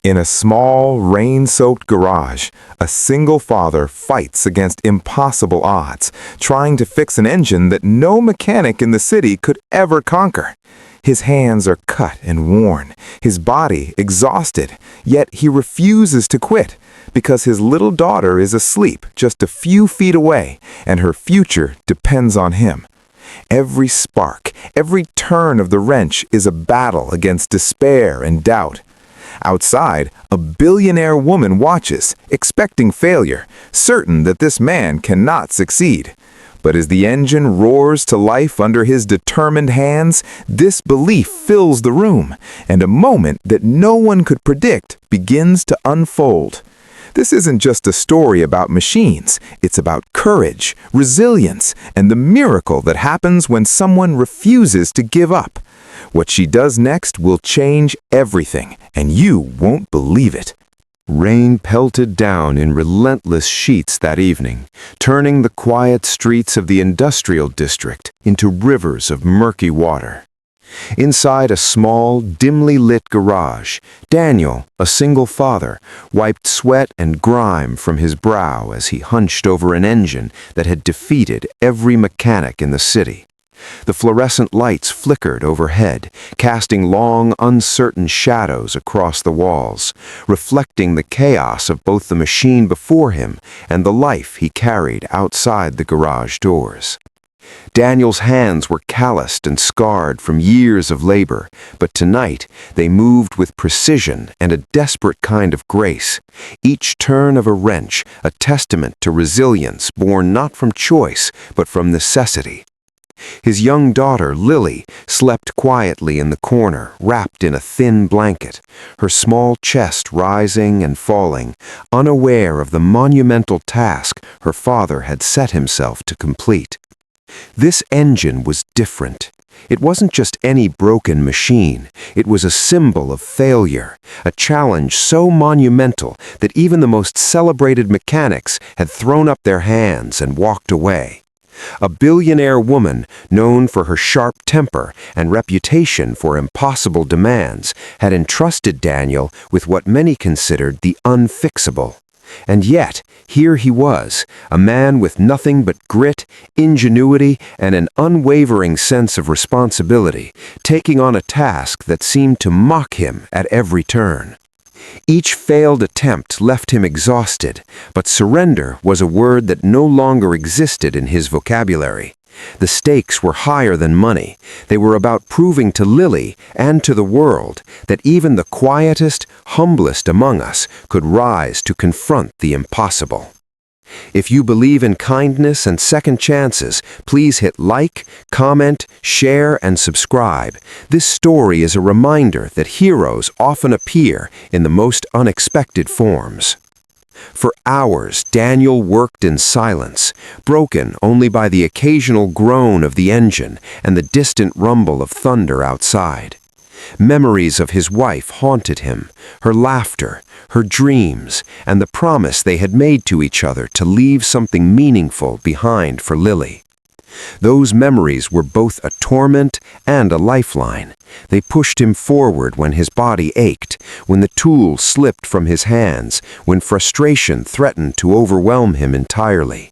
In a small, rain-soaked garage, a single father fights against impossible odds, trying to fix an engine that no mechanic in the city could ever conquer. His hands are cut and worn, his body exhausted, yet he refuses to quit because his little daughter is asleep just a few feet away and her future depends on him. Every spark, every turn of the wrench is a battle against despair and doubt. Outside, a billionaire woman watches, expecting failure, certain that this man cannot succeed. But as the engine roars to life under his determined hands, this belief fills the room, and a moment that no one could predict begins to unfold. This isn't just a story about machines, it's about courage, resilience, and the miracle that happens when someone refuses to give up. What she does next will change everything, and you won't believe it. Rain pelted down in relentless sheets that evening, turning the quiet streets of the industrial district into rivers of murky water. Inside a small, dimly lit garage, Daniel, a single father, wiped sweat and grime from his brow as he hunched over an engine that had defeated every mechanic in the city. The fluorescent lights flickered overhead, casting long, uncertain shadows across the walls, reflecting the chaos of both the machine before him and the life he carried outside the garage doors. Daniel's hands were calloused and scarred from years of labor, but tonight they moved with precision and a desperate kind of grace, each turn of a wrench a testament to resilience born not from choice but from necessity. His young daughter, Lily, slept quietly in the corner, wrapped in a thin blanket, her small chest rising and falling, unaware of the monumental task her father had set himself to complete. This engine was different. It wasn't just any broken machine. It was a symbol of failure, a challenge so monumental that even the most celebrated mechanics had thrown up their hands and walked away. A billionaire woman, known for her sharp temper and reputation for impossible demands, had entrusted Daniel with what many considered the unfixable. And yet, here he was, a man with nothing but grit, ingenuity, and an unwavering sense of responsibility, taking on a task that seemed to mock him at every turn. Each failed attempt left him exhausted, but surrender was a word that no longer existed in his vocabulary. The stakes were higher than money. They were about proving to Lily and to the world that even the quietest, humblest among us could rise to confront the impossible. If you believe in kindness and second chances, please hit like, comment, share, and subscribe. This story is a reminder that heroes often appear in the most unexpected forms. For hours, Daniel worked in silence, broken only by the occasional groan of the engine and the distant rumble of thunder outside. Memories of his wife haunted him, her laughter, her dreams, and the promise they had made to each other to leave something meaningful behind for Lily. Those memories were both a torment and a lifeline. They pushed him forward when his body ached, when the tool slipped from his hands, when frustration threatened to overwhelm him entirely.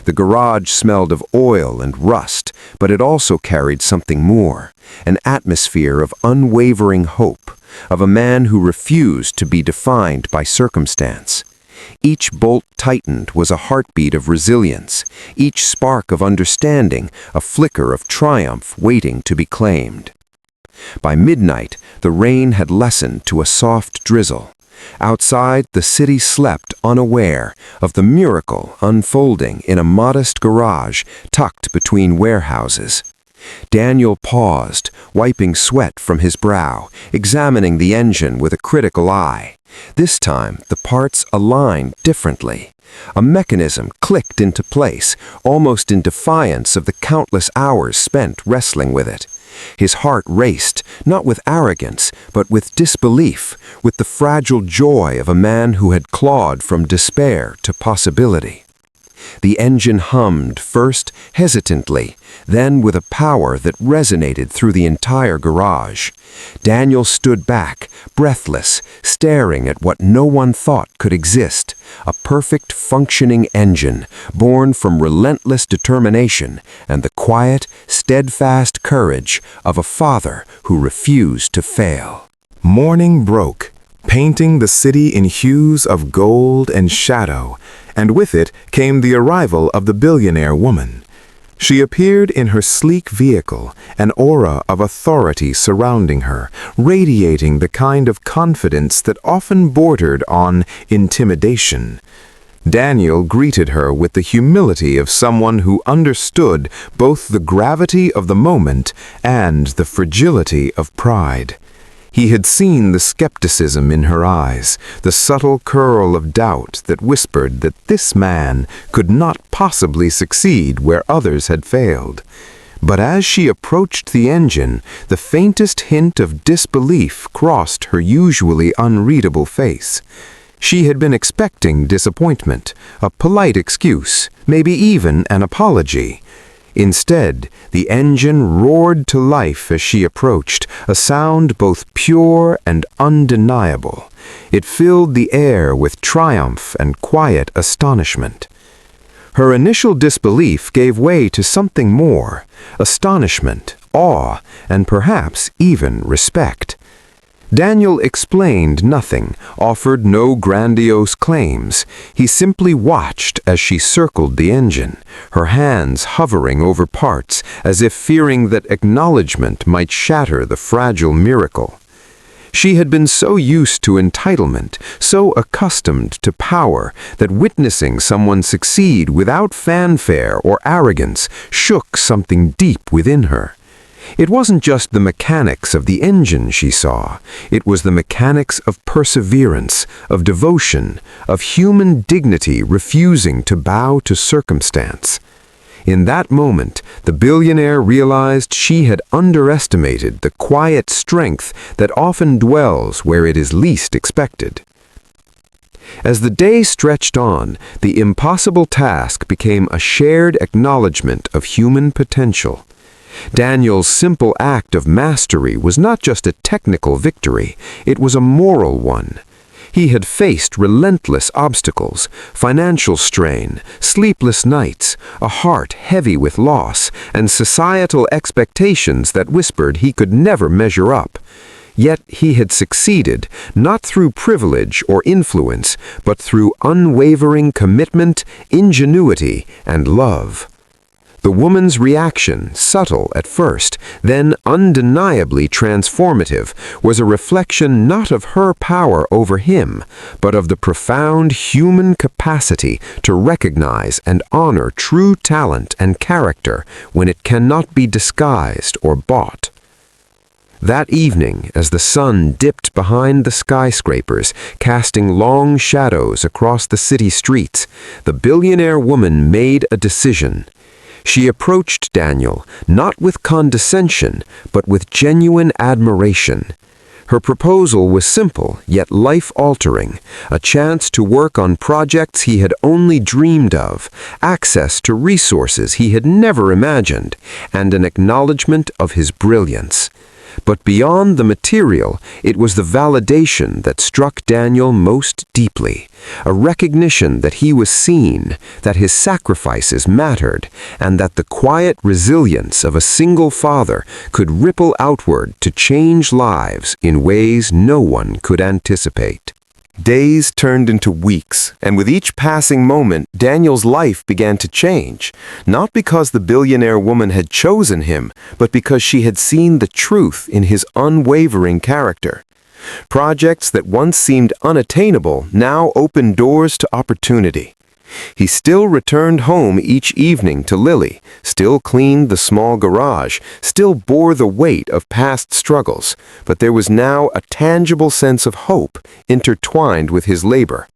The garage smelled of oil and rust, but it also carried something more, an atmosphere of unwavering hope, of a man who refused to be defined by circumstance. Each bolt tightened was a heartbeat of resilience, each spark of understanding a flicker of triumph waiting to be claimed. By midnight, the rain had lessened to a soft drizzle. Outside, the city slept unaware of the miracle unfolding in a modest garage tucked between warehouses. Daniel paused, wiping sweat from his brow, examining the engine with a critical eye. This time, the parts aligned differently. A mechanism clicked into place, almost in defiance of the countless hours spent wrestling with it. His heart raced, not with arrogance, but with disbelief, with the fragile joy of a man who had clawed from despair to possibility. The engine hummed, first hesitantly, then with a power that resonated through the entire garage. Daniel stood back, breathless, staring at what no one thought could exist, a perfect functioning engine, born from relentless determination and the quiet, steadfast courage of a father who refused to fail. Morning broke, painting the city in hues of gold and shadow, and with it came the arrival of the billionaire woman. She appeared in her sleek vehicle, an aura of authority surrounding her, radiating the kind of confidence that often bordered on intimidation. Daniel greeted her with the humility of someone who understood both the gravity of the moment and the fragility of pride. He had seen the skepticism in her eyes, the subtle curl of doubt that whispered that this man could not possibly succeed where others had failed. But as she approached the engine, the faintest hint of disbelief crossed her usually unreadable face. She had been expecting disappointment, a polite excuse, maybe even an apology. Instead, the engine roared to life as she approached, a sound both pure and undeniable. It filled the air with triumph and quiet astonishment. Her initial disbelief gave way to something more: astonishment, awe, and perhaps even respect. Daniel explained nothing, offered no grandiose claims. He simply watched as she circled the engine, her hands hovering over parts as if fearing that acknowledgement might shatter the fragile miracle. She had been so used to entitlement, so accustomed to power, that witnessing someone succeed without fanfare or arrogance shook something deep within her. It wasn't just the mechanics of the engine she saw. It was the mechanics of perseverance, of devotion, of human dignity refusing to bow to circumstance. In that moment, the billionaire realized she had underestimated the quiet strength that often dwells where it is least expected. As the day stretched on, the impossible task became a shared acknowledgement of human potential. Daniel's simple act of mastery was not just a technical victory, it was a moral one. He had faced relentless obstacles, financial strain, sleepless nights, a heart heavy with loss, and societal expectations that whispered he could never measure up. Yet he had succeeded, not through privilege or influence, but through unwavering commitment, ingenuity, and love. The woman's reaction, subtle at first, then undeniably transformative, was a reflection not of her power over him, but of the profound human capacity to recognize and honor true talent and character when it cannot be disguised or bought. That evening, as the sun dipped behind the skyscrapers, casting long shadows across the city streets, the billionaire woman made a decision. She approached Daniel, not with condescension, but with genuine admiration. Her proposal was simple, yet life-altering: a chance to work on projects he had only dreamed of, access to resources he had never imagined, and an acknowledgement of his brilliance. But beyond the material, it was the validation that struck Daniel most deeply, a recognition that he was seen, that his sacrifices mattered, and that the quiet resilience of a single father could ripple outward to change lives in ways no one could anticipate. Days turned into weeks, and with each passing moment, Daniel's life began to change, not because the billionaire woman had chosen him, but because she had seen the truth in his unwavering character. Projects that once seemed unattainable now opened doors to opportunity. He still returned home each evening to Lily, still cleaned the small garage, still bore the weight of past struggles, but there was now a tangible sense of hope intertwined with his labor.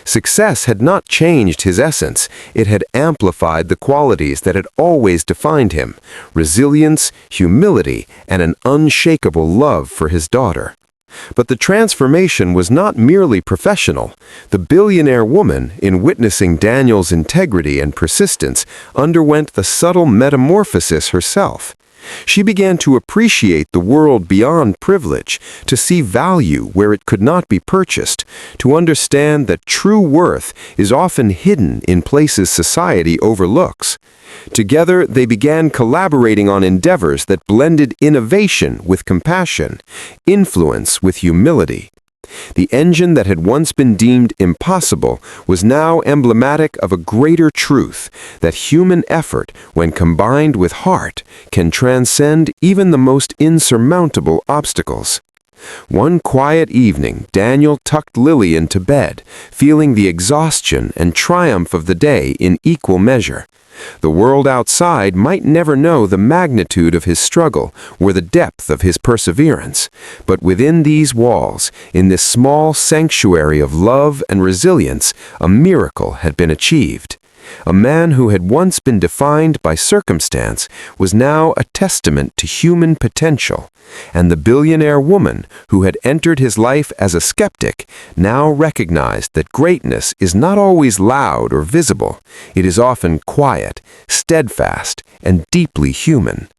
Success had not changed his essence, it had amplified the qualities that had always defined him: resilience, humility, and an unshakable love for his daughter. But the transformation was not merely professional. The billionaire woman, in witnessing Daniel's integrity and persistence, underwent the subtle metamorphosis herself. She began to appreciate the world beyond privilege, to see value where it could not be purchased, to understand that true worth is often hidden in places society overlooks. Together, they began collaborating on endeavors that blended innovation with compassion, influence with humility. The engine that had once been deemed impossible was now emblematic of a greater truth, that human effort, when combined with heart, can transcend even the most insurmountable obstacles. One quiet evening, Daniel tucked Lily into bed, feeling the exhaustion and triumph of the day in equal measure. The world outside might never know the magnitude of his struggle or the depth of his perseverance, but within these walls, in this small sanctuary of love and resilience, a miracle had been achieved. A man who had once been defined by circumstance was now a testament to human potential, and the billionaire woman who had entered his life as a skeptic now recognized that greatness is not always loud or visible. It is often quiet, steadfast, and deeply human.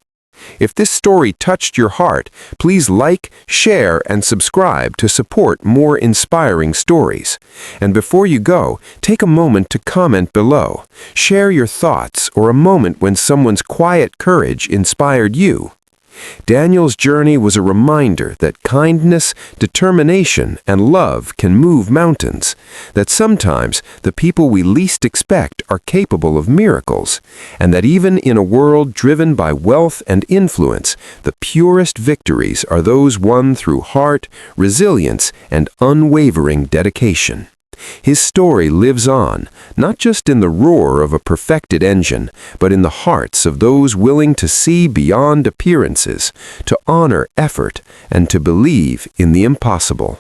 If this story touched your heart, please like, share, and subscribe to support more inspiring stories. And before you go, take a moment to comment below. Share your thoughts or a moment when someone's quiet courage inspired you. Daniel's journey was a reminder that kindness, determination, and love can move mountains, that sometimes the people we least expect are capable of miracles, and that even in a world driven by wealth and influence, the purest victories are those won through heart, resilience, and unwavering dedication. His story lives on, not just in the roar of a perfected engine, but in the hearts of those willing to see beyond appearances, to honor effort, and to believe in the impossible.